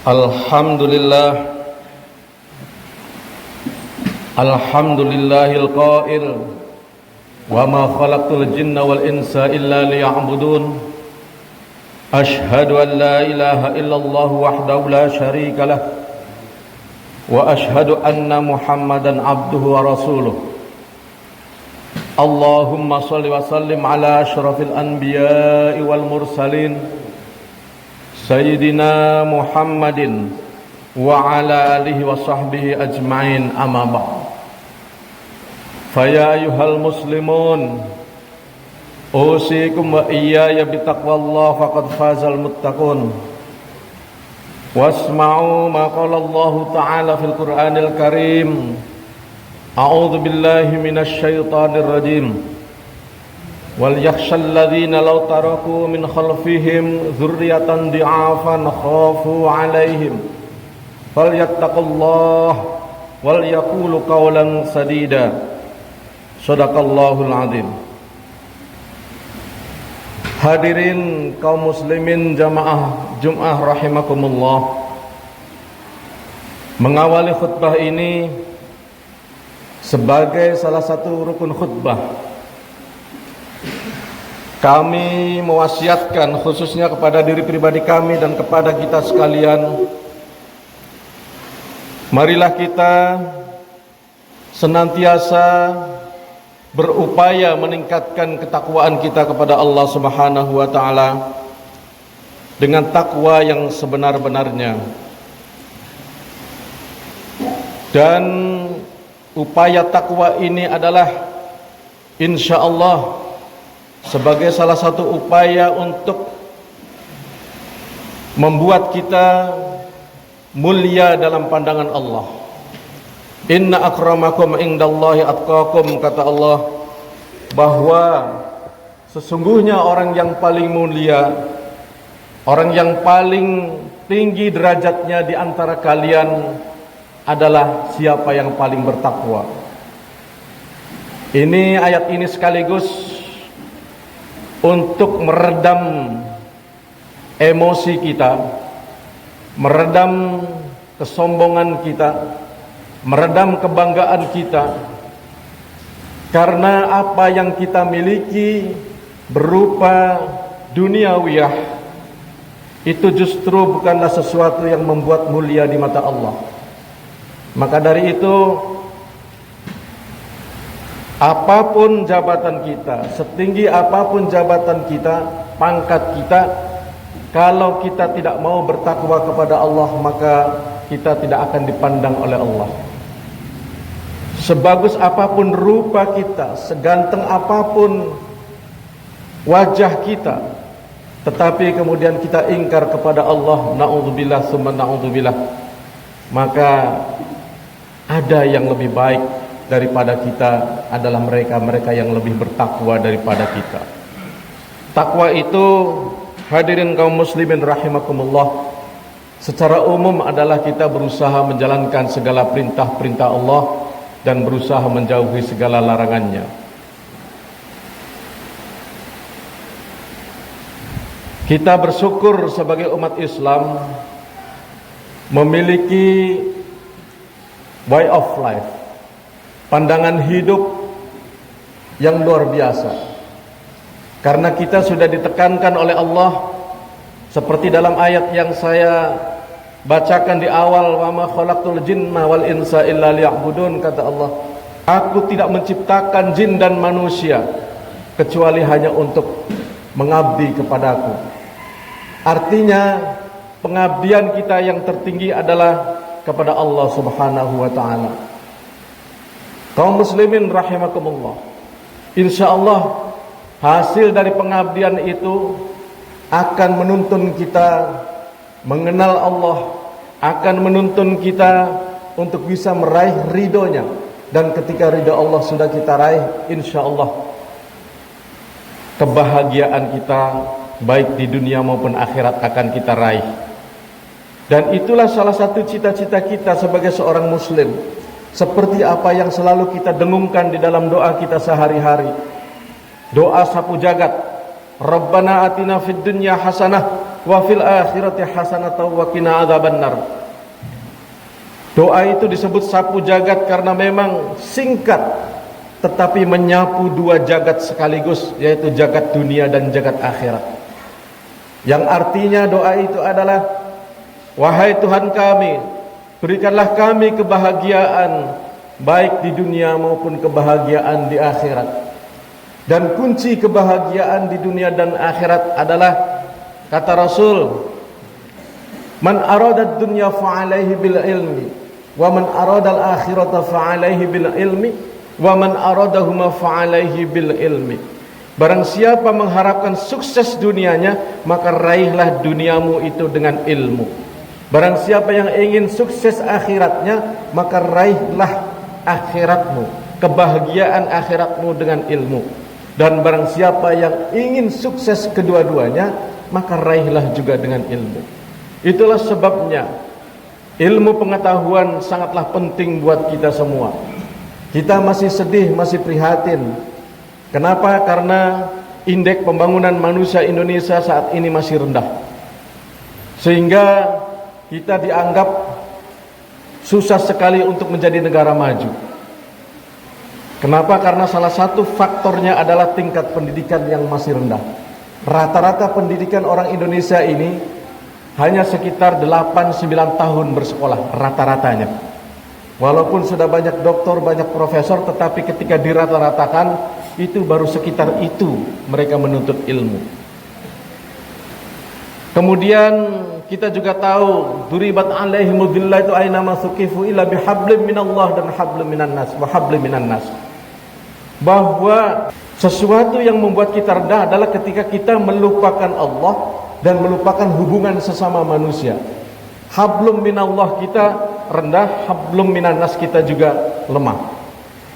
Alhamdulillah, alhamdulillahil qail wa ma khalaqtul jinna wal insa illa liya'budun. Ashhadu an la ilaha illallah wahdahu la syarika lah wa ashhadu anna Muhammadan abduhu wa rasuluh. Allahumma shalli wa sallim ala asyrafil anbiya'i wal mursalin Sayyidina Muhammadin wa ala alihi wa sahbihi ajma'in, amma ba'd. Faya ayyuhal muslimun, usikum wa iyaya bitaqwallah faqad fazal muttaqun. Wasma'u ma qala Allah ta'ala fil Qur'anil Karim. A'udzu billahi minasy syaithanir rajim. Wal yakhshal ladzina law taraku min khalfihim dzurriyyatan dhi'afan khafu 'alaihim falyattaqullah wal yaqulu qawlan sadida. Shadaqallahul 'adzim. Hadirin kaum muslimin jamaah Jumat rahimakumullah. Mengawali khutbah ini sebagai salah satu rukun khutbah, kami mewasiatkan khususnya kepada diri pribadi kami dan kepada kita sekalian, marilah kita senantiasa berupaya meningkatkan ketakwaan kita kepada Allah Subhanahu wa taala dengan takwa yang sebenar-benarnya. Dan upaya takwa ini adalah insyaallah sebagai salah satu upaya untuk membuat kita mulia dalam pandangan Allah. Inna akramakum indallahi atqakum, kata Allah, bahwa sesungguhnya orang yang paling mulia, orang yang paling tinggi derajatnya di antara kalian adalah siapa yang paling bertakwa. Ini ayat ini sekaligus untuk meredam emosi kita, meredam kesombongan kita, meredam kebanggaan kita, karena apa yang kita miliki berupa duniawiyah itu justru bukanlah sesuatu yang membuat mulia di mata Allah. Maka dari itu, apapun jabatan kita, setinggi apapun jabatan kita, pangkat kita, kalau kita tidak mau bertakwa kepada Allah, maka kita tidak akan dipandang oleh Allah. Sebagus apapun rupa kita, seganteng apapun wajah kita, tetapi kemudian kita ingkar kepada Allah, na'udzubillah summa na'udzubillah, maka ada yang lebih baik daripada kita adalah mereka-mereka yang lebih bertakwa daripada kita. Takwa itu, hadirin kaum muslimin rahimakumullah, secara umum adalah kita berusaha menjalankan segala perintah-perintah Allah dan berusaha menjauhi segala larangannya. Kita bersyukur sebagai umat Islam memiliki way of life, pandangan hidup yang luar biasa. Karena kita sudah ditekankan oleh Allah seperti dalam ayat yang saya bacakan di awal, wa ma khalaqtul jinna wal insa illa liya'budun, kata Allah, aku tidak menciptakan jin dan manusia kecuali hanya untuk mengabdi kepadaku. Artinya pengabdian kita yang tertinggi adalah kepada Allah Subhanahu wa taala. Kaum muslimin rahimakumullah, insyaallah hasil dari pengabdian itu akan menuntun kita mengenal Allah, akan menuntun kita untuk bisa meraih ridhonya. Dan ketika ridho Allah sudah kita raih, insyaallah kebahagiaan kita baik di dunia maupun akhirat akan kita raih. Dan itulah salah satu cita-cita kita sebagai seorang muslim, seperti apa yang selalu kita dengungkan di dalam doa kita sehari-hari, doa sapu jagat, Rabbana atina fid dunya hasanah wa fil akhirati hasanatan wa qina adzabannar. Doa itu disebut sapu jagat karena memang singkat tetapi menyapu dua jagat sekaligus, yaitu jagat dunia dan jagat akhirat. Yang artinya doa itu adalah, wahai Tuhan kami, berikanlah kami kebahagiaan baik di dunia maupun kebahagiaan di akhirat. Dan kunci kebahagiaan di dunia dan akhirat adalah, kata Rasul, man arada dunya fa'alaihi bil ilmi wa man arada al akhirata fa'alaihi bil ilmi wa man aradahuma fa'alaihi bil ilmi. Barang siapa mengharapkan sukses dunianya, maka raihlah duniamu itu dengan ilmu. Barang siapa yang ingin sukses akhiratnya, maka raihlah akhiratmu, kebahagiaan akhiratmu dengan ilmu. Dan barang siapa yang ingin sukses kedua-duanya, maka raihlah juga dengan ilmu. Itulah sebabnya ilmu pengetahuan sangatlah penting buat kita semua. Kita masih sedih, masih prihatin. Kenapa? Karena indeks pembangunan manusia Indonesia saat ini masih rendah. Sehingga kita dianggap susah sekali untuk menjadi negara maju. Kenapa? Karena salah satu faktornya adalah tingkat pendidikan yang masih rendah. Rata-rata pendidikan orang Indonesia ini hanya sekitar 8-9 tahun bersekolah rata-ratanya. Walaupun sudah banyak doktor, banyak profesor, tetapi ketika dirata-ratakan itu baru sekitar itu mereka menuntut ilmu. Kemudian kita juga tahu duribat alaihimul dhillah itu aina masukifu illa bihablim minallah dan hablim minan nas wa hablim minan nas. Bahwa sesuatu yang membuat kita rendah adalah ketika kita melupakan Allah dan melupakan hubungan sesama manusia. Hablum minallah kita rendah, hablum minan nas kita juga lemah.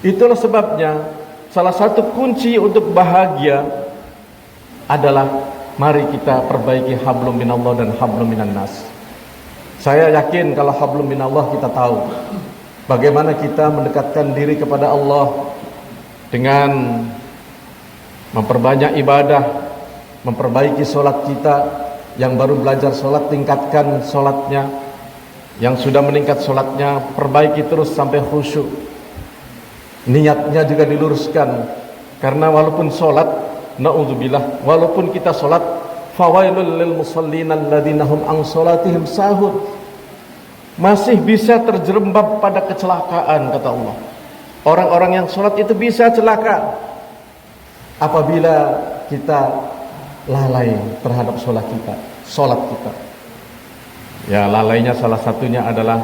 Itulah sebabnya salah satu kunci untuk bahagia adalah mari kita perbaiki hablum minallah dan hablum minan nas. Saya yakin kalau hablum minallah kita tahu bagaimana kita mendekatkan diri kepada Allah dengan memperbanyak ibadah, memperbaiki sholat kita. Yang baru belajar sholat, tingkatkan sholatnya. Yang sudah meningkat sholatnya, perbaiki terus sampai khusyuk. Niatnya juga diluruskan. Karena walaupun sholat, na'udzubillah, walaupun kita sholat, fawailul lil musallin alladzina hum an sholatihim sahun, masih bisa terjerembab pada kecelakaan, kata Allah. Orang-orang yang sholat itu bisa celaka apabila kita lalai terhadap sholat kita. Ya, lalainya salah satunya adalah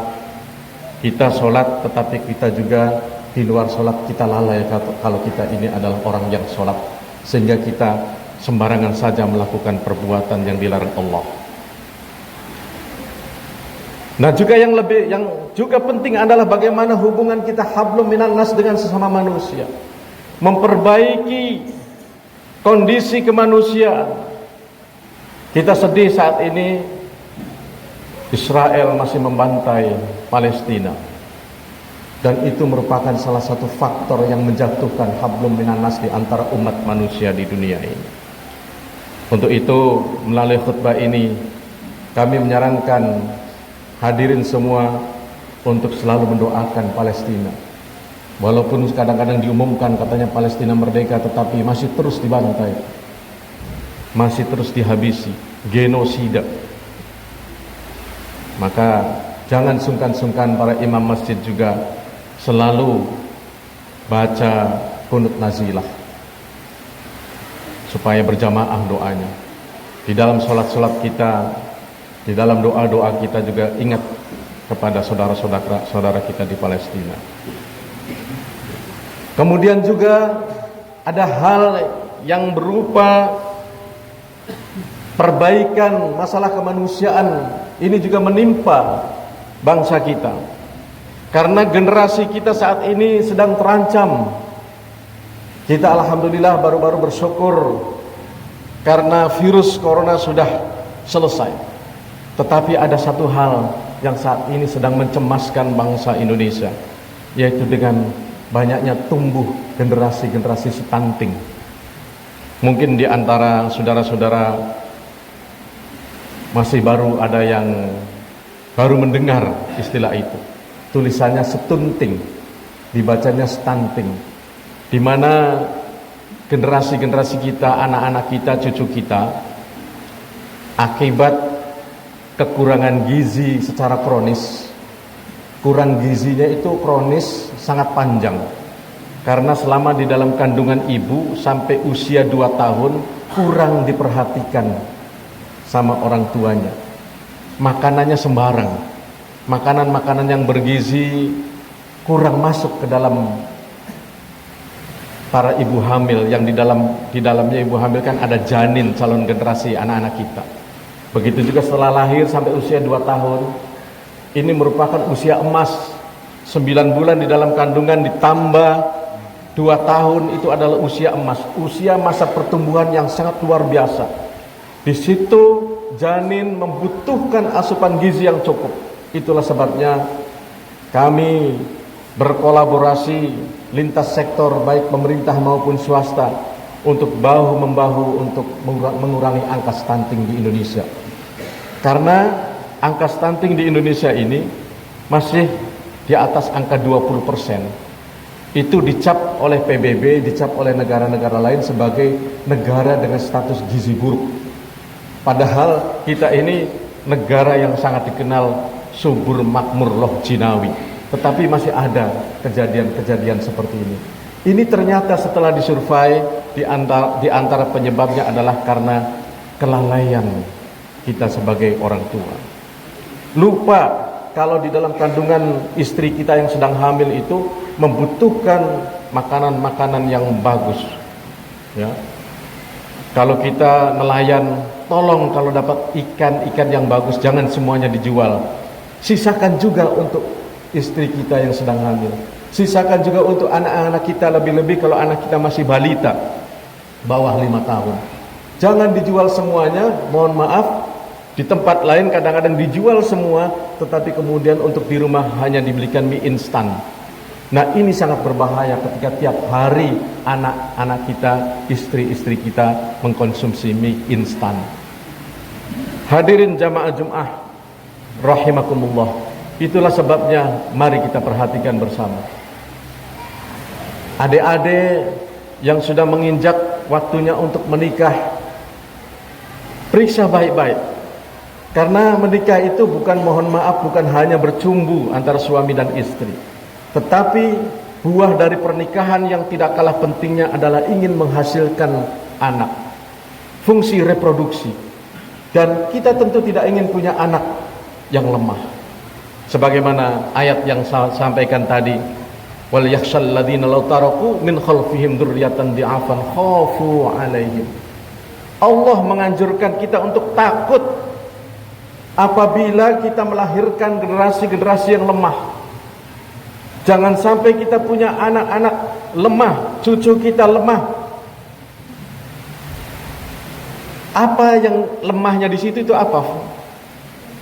kita sholat tetapi kita juga di luar sholat kita lalai kalau kita ini adalah orang yang sholat, sehingga kita sembarangan saja melakukan perbuatan yang dilarang Allah. Nah, juga yang juga penting adalah bagaimana hubungan kita hablum minan nas dengan sesama manusia. Memperbaiki kondisi kemanusiaan. Kita sedih saat ini Israel masih membantai Palestina, dan itu merupakan salah satu faktor yang menjatuhkan hablum minan nas di antara umat manusia di dunia ini. Untuk itu melalui khutbah ini kami menyarankan hadirin semua untuk selalu mendoakan Palestina. Walaupun kadang-kadang diumumkan katanya Palestina merdeka, tetapi masih terus dibantai, masih terus dihabisi, genosida. Maka jangan sungkan-sungkan para imam masjid juga selalu baca kunut nazilah supaya berjamaah doanya. Di dalam sholat-sholat kita, di dalam doa-doa kita juga ingat kepada saudara-saudara kita di Palestina. Kemudian juga ada hal yang berupa perbaikan masalah kemanusiaan. Ini juga menimpa bangsa kita. Karena generasi kita saat ini sedang terancam. Kita alhamdulillah baru-baru bersyukur karena virus corona sudah selesai. Tetapi ada satu hal yang saat ini sedang mencemaskan bangsa Indonesia, yaitu dengan banyaknya tumbuh generasi-generasi stunting. Mungkin di antara saudara-saudara Masih baru ada yang baru mendengar istilah itu. Tulisannya stunting, dibacanya stunting, di mana generasi-generasi kita, anak-anak kita, cucu kita, akibat kekurangan gizi secara kronis. Kurang gizinya itu kronis, sangat panjang. Karena selama di dalam kandungan ibu sampai usia 2 tahun kurang diperhatikan sama orang tuanya. Makanannya sembarang. Makanan-makanan yang bergizi kurang masuk ke dalam para ibu hamil, yang di dalamnya ibu hamil kan ada janin calon generasi anak-anak kita. Begitu juga setelah lahir sampai usia 2 tahun. Ini merupakan usia emas. 9 bulan di dalam kandungan ditambah 2 tahun, itu adalah usia emas. Usia masa pertumbuhan yang sangat luar biasa. Di situ janin membutuhkan asupan gizi yang cukup. Itulah sebabnya kami berkolaborasi lintas sektor baik pemerintah maupun swasta untuk bahu-membahu untuk mengurangi angka stunting di Indonesia. Karena angka stunting di Indonesia ini masih di atas angka 20%. Itu dicap oleh PBB, dicap oleh negara-negara lain sebagai negara dengan status gizi buruk. Padahal kita ini negara yang sangat dikenal subur, makmur, loh jinawi. Tetapi masih ada kejadian-kejadian seperti ini. Ini ternyata setelah disurvei, di antara penyebabnya adalah karena kelalaian kita sebagai orang tua. Lupa kalau di dalam kandungan istri kita yang sedang hamil itu membutuhkan makanan-makanan yang bagus. Ya. Kalau kita nelayan, tolong kalau dapat ikan-ikan yang bagus, jangan semuanya dijual. Sisakan juga untuk istri kita yang sedang hamil. Sisakan juga untuk anak-anak kita, lebih-lebih kalau anak kita masih balita, bawah 5 tahun. Jangan dijual semuanya, mohon maaf. Di tempat lain kadang-kadang dijual semua, tetapi kemudian untuk di rumah hanya dibelikan mie instan. Nah, ini sangat berbahaya ketika tiap hari anak-anak kita, istri-istri kita mengkonsumsi mie instan. Hadirin jamaah Jumat rahimakumullah, itulah sebabnya mari kita perhatikan bersama. Adik-adik yang sudah menginjak waktunya untuk menikah, periksa baik-baik. Karena menikah itu bukan, mohon maaf, bukan hanya bercumbu antara suami dan istri, tetapi buah dari pernikahan yang tidak kalah pentingnya adalah ingin menghasilkan anak, fungsi reproduksi. Dan kita tentu tidak ingin punya anak yang lemah. Sebagaimana ayat yang saya sampaikan tadi, wal yakhshal ladzina law taraku min khalfihim dzurriyyatan dhi'afan khafu 'alaihim. Allah menganjurkan kita untuk takut apabila kita melahirkan generasi-generasi yang lemah. Jangan sampai kita punya anak-anak lemah, cucu kita lemah. Apa yang lemahnya di situ itu apa?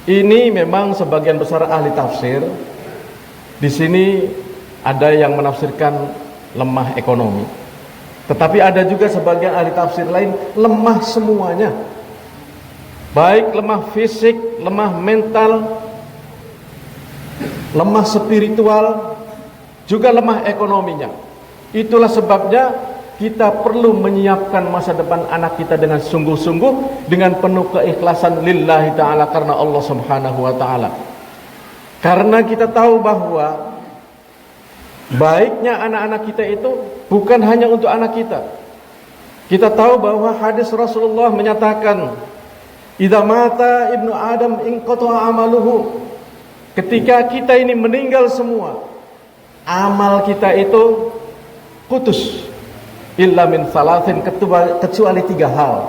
Ini memang sebagian besar ahli tafsir di sini ada yang menafsirkan lemah ekonomi. Tetapi ada juga sebagian ahli tafsir lain lemah semuanya. Baik lemah fisik, lemah mental, lemah spiritual, juga lemah ekonominya. Itulah sebabnya kita perlu menyiapkan masa depan anak kita dengan sungguh-sungguh, dengan penuh keikhlasan lillahi ta'ala, karena Allah subhanahu wa ta'ala. Karena kita tahu bahwa baiknya anak-anak kita itu bukan hanya untuk anak kita. Kita tahu bahwa hadis Rasulullah menyatakan, idza mata ibnu Adam inqata'a amaluhu. Ketika kita ini meninggal semua, amal kita itu putus. Illa min salatin, kecuali 3 hal.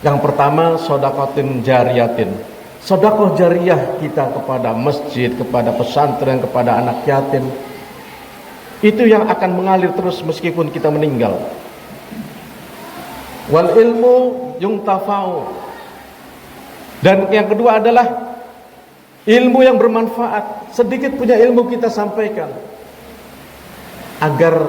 Yang pertama, sedekatin jariyatin. Sedekah jariyah kita kepada masjid, kepada pesantren, kepada anak yatim. Itu yang akan mengalir terus meskipun kita meninggal. Wal ilmu yuntafa'u. Dan yang kedua adalah ilmu yang bermanfaat. Sedikit punya ilmu kita sampaikan, agar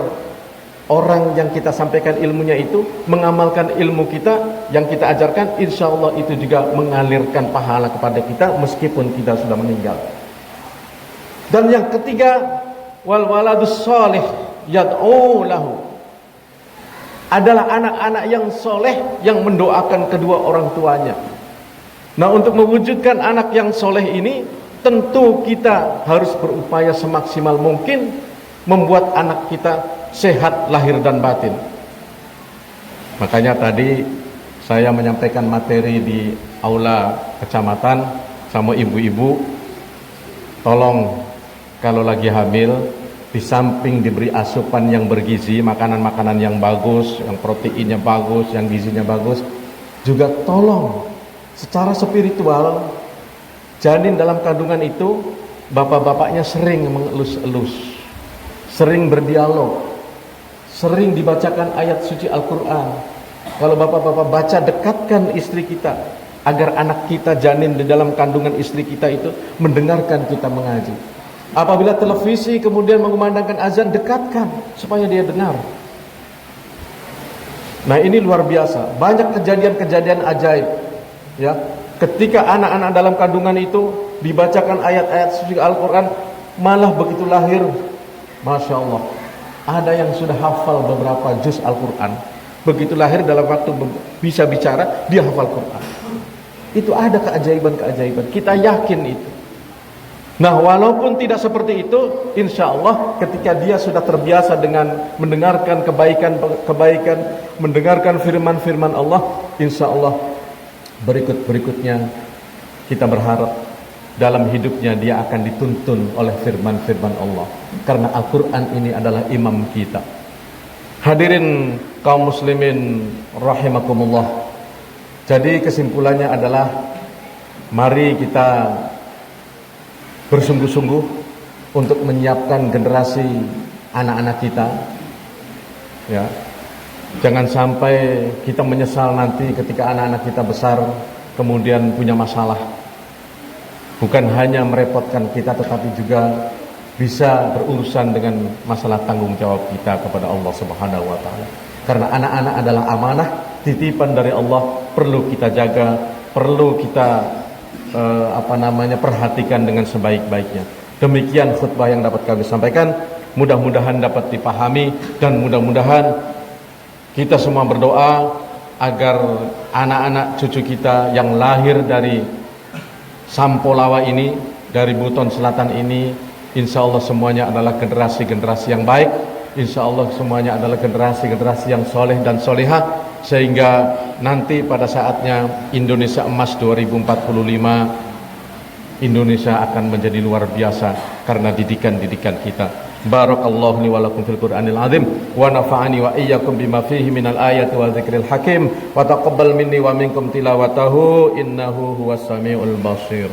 orang yang kita sampaikan ilmunya itu mengamalkan ilmu kita yang kita ajarkan, insya Allah itu juga mengalirkan pahala kepada kita meskipun kita sudah meninggal. Dan yang ketiga, wal waladus sholih yad'u lahu, adalah anak-anak yang soleh yang mendoakan kedua orang tuanya. Nah, untuk mewujudkan anak yang soleh ini, tentu kita harus berupaya semaksimal mungkin membuat anak kita sehat lahir dan batin. Makanya tadi saya menyampaikan materi di aula kecamatan sama ibu-ibu, tolong kalau lagi hamil, di samping diberi asupan yang bergizi, makanan-makanan yang bagus, yang proteinnya bagus, yang gizinya bagus, juga tolong secara spiritual, janin dalam kandungan itu bapak-bapaknya sering mengelus-elus, sering berdialog, sering dibacakan ayat suci Al-Quran. Kalau bapak-bapak baca, dekatkan istri kita agar anak kita, janin di dalam kandungan istri kita itu mendengarkan kita mengaji. Apabila televisi kemudian mengumandangkan azan, dekatkan supaya dia dengar. Nah, ini luar biasa, banyak kejadian-kejadian ajaib, ya. Ketika anak-anak dalam kandungan itu dibacakan ayat-ayat suci Al-Quran, malah begitu lahir, Masya Allah, ada yang sudah hafal beberapa juz Al-Quran. Begitu lahir dalam waktu bisa bicara, dia hafal Quran. Itu ada keajaiban-keajaiban, kita yakin itu. Nah, walaupun tidak seperti itu, insya Allah ketika dia sudah terbiasa dengan mendengarkan kebaikan, mendengarkan firman-firman Allah, insya Allah berikutnya kita berharap dalam hidupnya dia akan dituntun oleh firman-firman Allah. Karena Al-Quran ini adalah imam kita. Hadirin kaum muslimin rahimakumullah. Jadi kesimpulannya adalah, mari kita bersungguh-sungguh untuk menyiapkan generasi anak-anak kita, ya. Jangan sampai kita menyesal nanti ketika anak-anak kita besar kemudian punya masalah. Bukan hanya merepotkan kita, tetapi juga bisa berurusan dengan masalah tanggung jawab kita kepada Allah Subhanahu wa taala. Karena anak-anak adalah amanah, titipan dari Allah, perlu kita jaga, perlu kita perhatikan dengan sebaik-baiknya. Demikian khutbah yang dapat kami sampaikan, mudah-mudahan dapat dipahami, dan mudah-mudahan kita semua berdoa agar anak-anak cucu kita yang lahir dari Sampolawa ini, dari Buton Selatan ini, insya Allah semuanya adalah generasi-generasi yang baik, insya Allah semuanya adalah generasi-generasi yang soleh dan solehah, sehingga nanti pada saatnya Indonesia Emas 2045, Indonesia akan menjadi luar biasa karena didikan-didikan kita. Barakallahu li wa lakum fil Qur'anil azim wa nafa'ani wa iyyakum bima fihi minal ayati wa dzikril hakim wa taqabbal minni wa minkum tilawatahu innahu huwas samiul basir.